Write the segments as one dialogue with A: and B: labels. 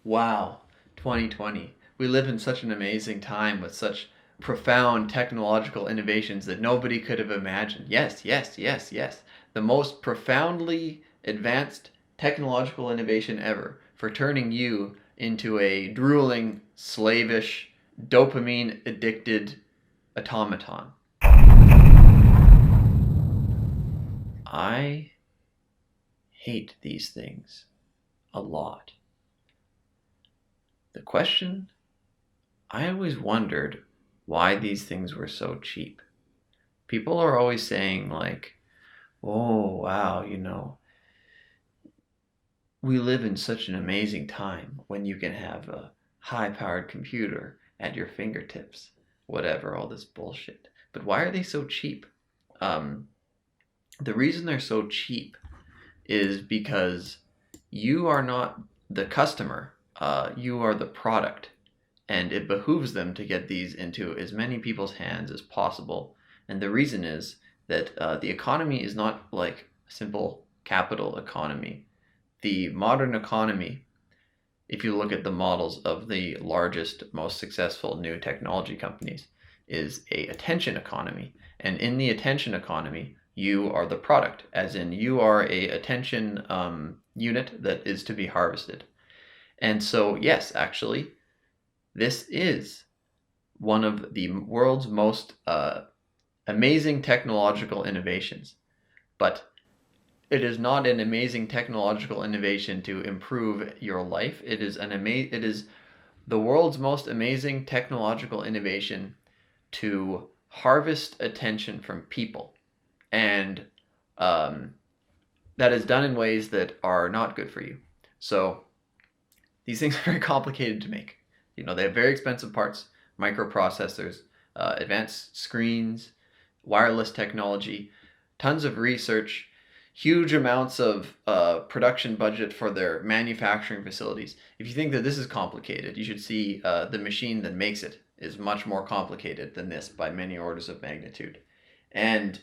A: Wow, 2020. We live in such an amazing time with such profound technological innovations that nobody could have imagined. Yes, yes, yes, yes. The most profoundly advanced technological innovation ever for turning you into a drooling, slavish, dopamine addicted automaton. I hate these things a lot. The question, I always wondered why these things were so cheap. People are always saying, like, oh, wow, we live in such an amazing time when you can have a high powered computer at your fingertips. Whatever, all this bullshit. But why are they so cheap? Um, the reason they're so cheap is because you are not the customer, you are the product. And it behooves them to get these into as many people's hands as possible. And the reason is that the economy is not like a simple capital economy. The modern economy, if you look at the models of the largest, most successful new technology companies, is a attention economy. And in the attention economy, you are the product, as in you are a attention unit that is to be harvested. And so, yes, actually, this is one of the world's most amazing technological innovations. But it is not an amazing technological innovation to improve your life. It is the world's most amazing technological innovation to harvest attention from people. And that is done in ways that are not good for you. So these things are very complicated to make. They have very expensive parts, microprocessors, advanced screens, wireless technology, tons of research, huge amounts of production budget for their manufacturing facilities. If you think that this is complicated, you should see the machine that makes it is much more complicated than this by many orders of magnitude. And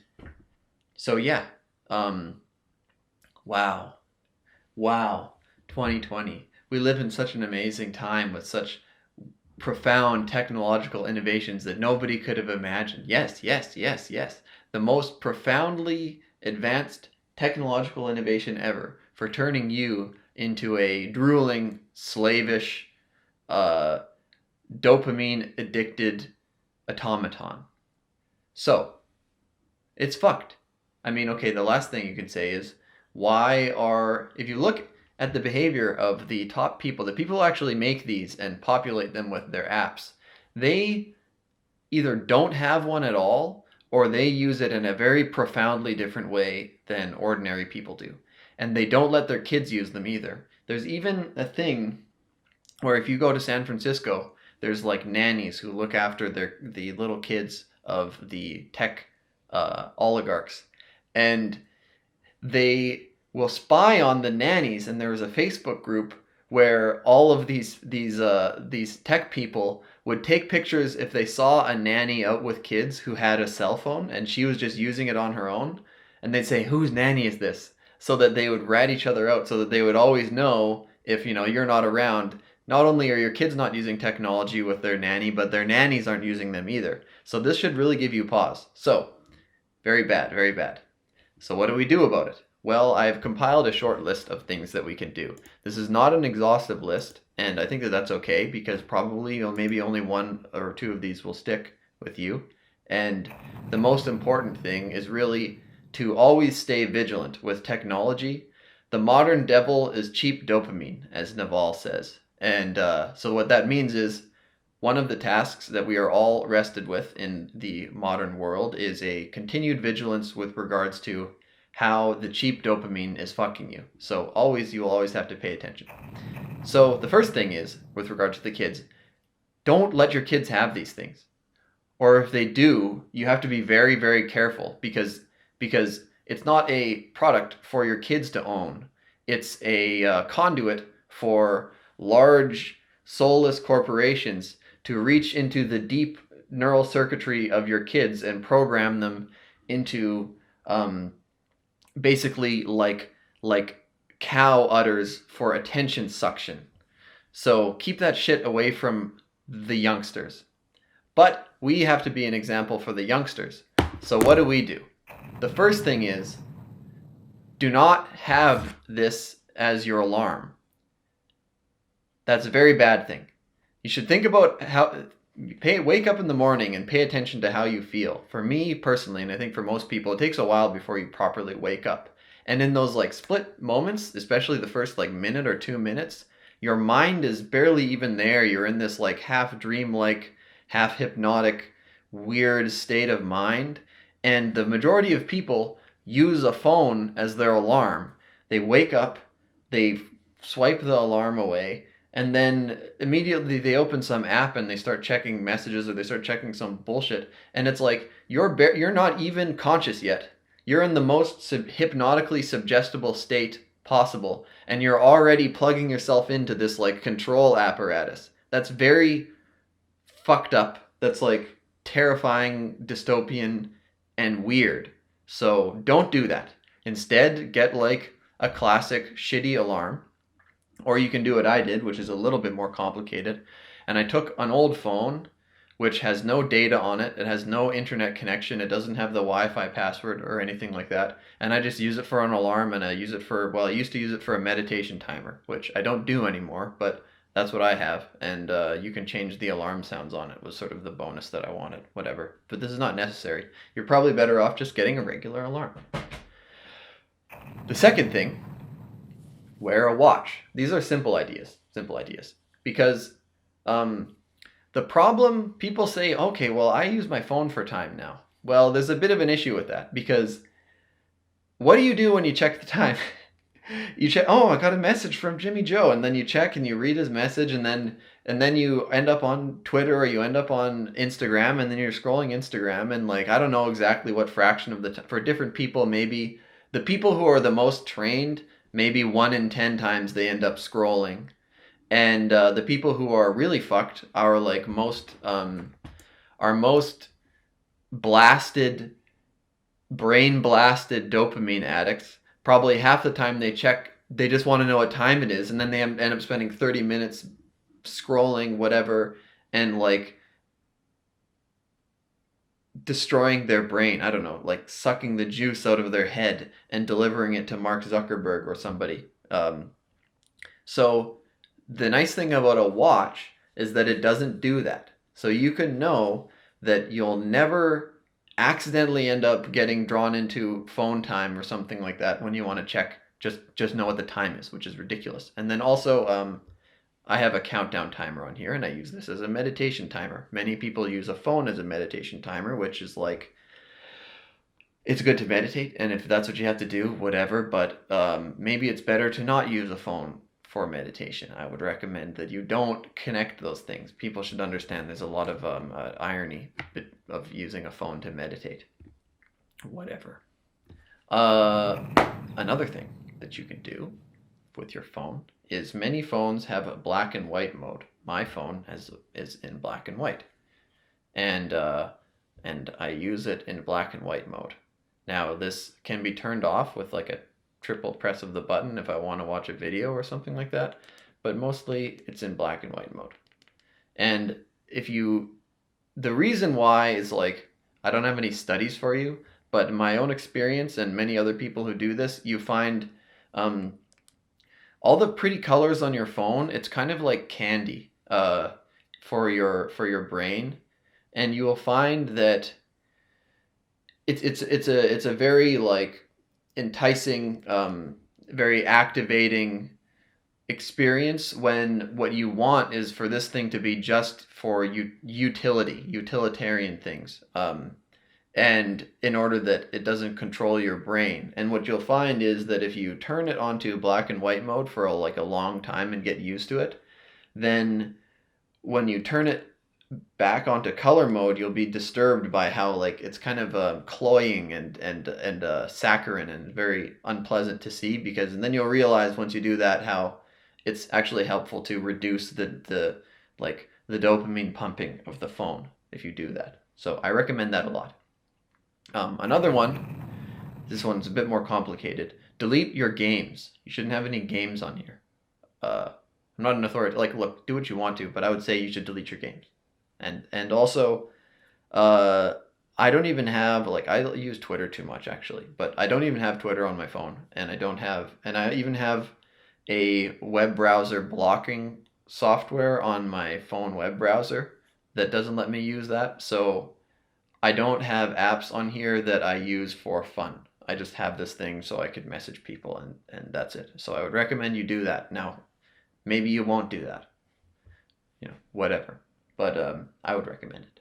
A: so, yeah, wow, wow, 2020. We live in such an amazing time with such profound technological innovations that nobody could have imagined. Yes, yes, yes, yes. The most profoundly advanced technological innovation ever for turning you into a drooling, slavish, dopamine addicted automaton. So, it's fucked. I mean, okay, the last thing you can say is if you look at the behavior of the top people, the people who actually make these and populate them with their apps, they either don't have one at all or they use it in a very profoundly different way than ordinary people do. And they don't let their kids use them either. There's even a thing where if you go to San Francisco, there's like nannies who look after the little kids of the tech oligarchs. And they will spy on the nannies, and there was a Facebook group where all of these tech people would take pictures if they saw a nanny out with kids who had a cell phone and she was just using it on her own, and they'd say, "Whose nanny is this?" So that they would rat each other out, so that they would always know if you're not around. Not only are your kids not using technology with their nanny, but their nannies aren't using them either. So this should really give you pause. So, very bad, very bad. So what do we do about it? Well, I've compiled a short list of things that we can do. This is not an exhaustive list, and I think that that's okay because probably maybe only one or two of these will stick with you. And the most important thing is really to always stay vigilant with technology. The modern devil is cheap dopamine, as Naval says. And so what that means is one of the tasks that we are all rested with in the modern world is a continued vigilance with regards to how the cheap dopamine is fucking you. So you will always have to pay attention. So the first thing is, with regard to the kids, don't let your kids have these things. Or if they do, you have to be very, very careful because it's not a product for your kids to own. It's a conduit for large soulless corporations to reach into the deep neural circuitry of your kids and program them into basically like cow udders for attention suction. So keep that shit away from the youngsters. But we have to be an example for the youngsters. So what do? The first thing is, do not have this as your alarm. That's a very bad thing. You should think about wake up in the morning and pay attention to how you feel. For me personally, and I think for most people, it takes a while before you properly wake up. And in those like split moments, especially the first like minute or 2 minutes, your mind is barely even there. You're in this like half dream-like, half hypnotic, weird state of mind. And the majority of people use a phone as their alarm. They wake up, they swipe the alarm away, and then immediately they open some app and they start checking messages or they start checking some bullshit, and it's like you're not even conscious yet. You're in the most hypnotically suggestible state possible, and you're already plugging yourself into this like control apparatus. That's very fucked up. That's like terrifying, dystopian, and weird. So don't do that. Instead, get like a classic shitty alarm. Or you can do what I did, which is a little bit more complicated. And I took an old phone, which has no data on it. It has no internet connection. It doesn't have the Wi-Fi password or anything like that. And I just use it for an alarm, and I use it for, well, I used to use it for a meditation timer, which I don't do anymore, but that's what I have. And you can change the alarm sounds on it, was sort of the bonus that I wanted, whatever. But this is not necessary. You're probably better off just getting a regular alarm. The second thing, wear a watch. These are simple ideas. Because the problem, people say, okay, well, I use my phone for time now. Well, there's a bit of an issue with that, because what do you do when you check the time? You check, oh, I got a message from Jimmy Joe, and then you check and you read his message, and then you end up on Twitter or you end up on Instagram, and then you're scrolling Instagram, and like I don't know exactly what fraction of the time for different people. Maybe the people who are the most trained, maybe 1 in 10 times they end up scrolling, and the people who are really fucked are like most blasted, brain blasted dopamine addicts. Probably half the time they check, they just want to know what time it is, and then they end up spending 30 minutes scrolling whatever and like destroying their brain. I don't know, like sucking the juice out of their head and delivering it to Mark Zuckerberg or somebody. So the nice thing about a watch is that it doesn't do that. So you can know that you'll never accidentally end up getting drawn into phone time or something like that when you want to check. Just know what the time is, which is ridiculous. And then also, I have a countdown timer on here, and I use this as a meditation timer. Many people use a phone as a meditation timer, which is like, it's good to meditate, and if that's what you have to do, whatever. But maybe it's better to not use a phone for meditation. I would recommend that you don't connect those things. People should understand there's a lot of irony of using a phone to meditate. Whatever. Another thing that you can do with your phone is many phones have a black and white mode. My phone is in black and white, and I use it in black and white mode. Now this can be turned off with like a triple press of the button if I want to watch a video or something like that, but mostly it's in black and white mode. And the reason why is like, I don't have any studies for you, but in my own experience and many other people who do this, you find all the pretty colors on your phone, it's kind of like candy for your brain, and you will find that it's a very like enticing, very activating experience when what you want is for this thing to be just for utilitarian things, and in order that it doesn't control your brain. And what you'll find is that if you turn it onto black and white mode for like a long time and get used to it, then when you turn it back onto color mode, you'll be disturbed by how like it's kind of cloying and saccharine and very unpleasant to see, because and then you'll realize once you do that how it's actually helpful to reduce the dopamine pumping of the phone if you do that. So I recommend that a lot. Another one, this one's a bit more complicated. Delete your games. You shouldn't have any games on here. I'm not an authority. Like, look, do what you want to, but I would say you should delete your games. And also, uh, I don't even have like I use Twitter too much actually, but I don't even have Twitter on my phone, and I even have a web browser blocking software on my phone web browser that doesn't let me use that. So I don't have apps on here that I use for fun. I just have this thing so I could message people, and that's it. So I would recommend you do that. Now, maybe you won't do that, whatever. But I would recommend it.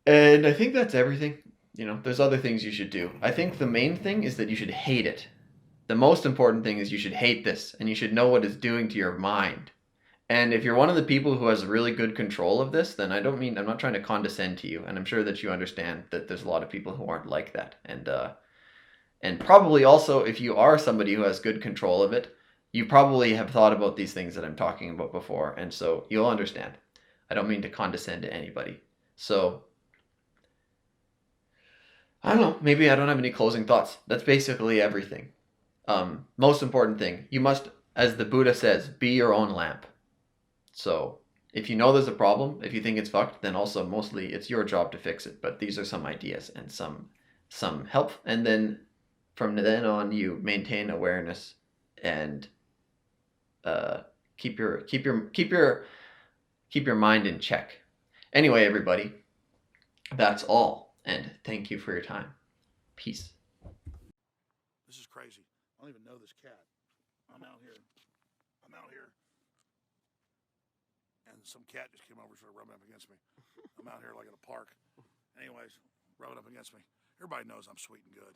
A: And I think that's everything. There's other things you should do. I think the main thing is that you should hate it. The most important thing is you should hate this, and you should know what it's doing to your mind. And if you're one of the people who has really good control of this, then I'm not trying to condescend to you, and I'm sure that you understand that there's a lot of people who aren't like that. And probably also, if you are somebody who has good control of it, you probably have thought about these things that I'm talking about before, and so you'll understand. I don't mean to condescend to anybody. So, I don't know, maybe I don't have any closing thoughts. That's basically everything. Most important thing, you must, as the Buddha says, be your own lamp. So if you know there's a problem, if you think it's fucked, then also mostly it's your job to fix it. But these are some ideas and some help, and then from then on you maintain awareness and keep your mind in check. Anyway, everybody, that's all, and thank you for your time. Peace.
B: This is crazy. I don't even know this cat. I'm out here. And some cat just came over and started rubbing up against me. I'm out here like at a park. Anyways, rubbing up against me. Everybody knows I'm sweet and good.